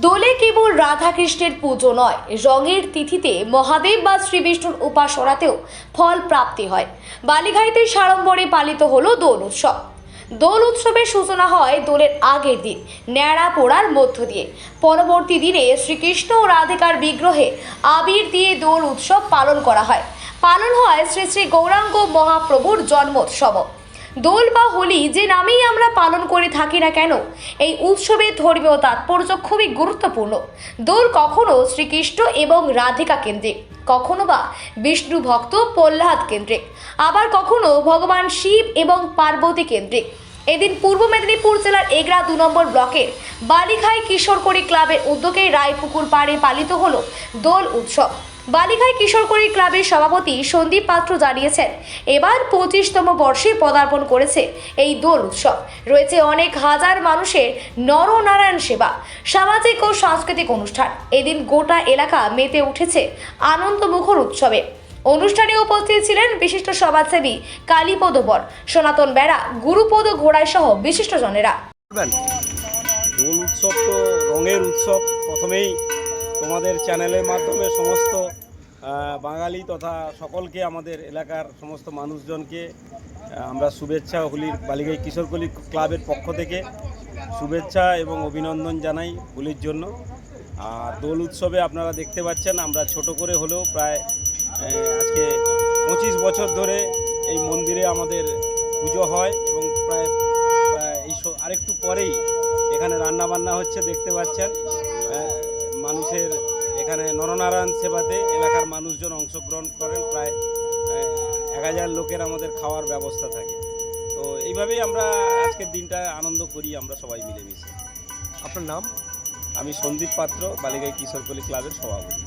দোলে কেবল রাধাকৃষ্ণের পুজো নয়, রঙের তিথিতে মহাদেব বা শ্রী বিষ্ণুর উপাসনাতেও ফল প্রাপ্তি হয়। বালিঘাইতে সাড়ম্বরে পালিত হলো দোল উৎসব। দোল উৎসবের সূচনা হয় দোলের আগের দিন ন্যাড়া পোড়ার মধ্য দিয়ে। পরবর্তী দিনে শ্রীকৃষ্ণ ও রাধিকার বিগ্রহে আবির দিয়ে দোল উৎসব পালন করা হয়। পালন হয় শ্রী শ্রী গৌরাঙ্গ মহাপ্রভুর জন্মোৎসব। দোল বা হোলি যে নামেই আমরা পালন করে থাকি না কেন, এই উৎসবের ধর্মীয় তাৎপর্য খুবই গুরুত্বপূর্ণ। দোল কখনো শ্রীকৃষ্ণ এবং রাধিকা কেন্দ্রিক, কখনো বা বিষ্ণু ভক্ত প্রহ্লাদ কেন্দ্রিক, আবার কখনো ভগবান শিব এবং পার্বতী কেন্দ্রিক। এদিন পূর্ব মেদিনীপুর জেলার এগরা 2 নম্বর ব্লকের বালিঘাই কিশোরকড়ি ক্লাবের উদ্যোগে রায়পুকুর পাড়ে পালিত হলো দোল উৎসব। বালিঘাই কিশোরকড়ি ক্লাবের সভাপতি সন্দীপ পাত্র জানিয়েছেন, এবার 25তম বর্ষে পদার্পণ করেছে এই দোল উৎসব। রয়েছে অনেক হাজার মানুষের নরনারায়ণ সেবা, সামাজিক ও সাংস্কৃতিক অনুষ্ঠান। এদিন গোটা এলাকা মেতে উঠেছে আনন্দমুখর উৎসবে। অনুষ্ঠানে উপস্থিত ছিলেন বিশিষ্ট সমাজসেবী কালীপদ বর, সনাতন বেড়া, গুরুপদ ঘোড়াই সহ বিশিষ্টজনেরা। দোল উৎসব তো রঙের উৎসব। প্রথমেই তোমাদের চ্যানেলের মাধ্যমে সমস্ত বাঙালি তথা সকলকে, আমাদের এলাকার সমস্ত মানুষজনকে আমরা শুভেচ্ছা, হোলির বালিঘাই কিশোরকলি ক্লাবের পক্ষ থেকে শুভেচ্ছা এবং অভিনন্দন জানাই হোলির জন্য। আর দোল উৎসবে আপনারা দেখতে পাচ্ছেন, আমরা ছোট করে হলেও প্রায় আজকে 25 বছর ধরে এই মন্দিরে আমাদের পুজো হয় এবং প্রায় এই আরেকটু পরেই এখানে রান্না বান্না হচ্ছে, দেখতে পাচ্ছেন। মানুষের এখানে নরনারায়ণ সেবাতে এলাকার মানুষজন অংশগ্রহণ করেন, প্রায় 1000 লোকের আমাদের খাওয়ার ব্যবস্থা থাকে। তো এইভাবেই আমরা আজকের দিনটা আনন্দ করি আমরা সবাই মিলেমিশে। আপনার নাম? আমি সন্দীপ পাত্র, বালিঘাই কিশোরকলি ক্লাবের সভাপতি।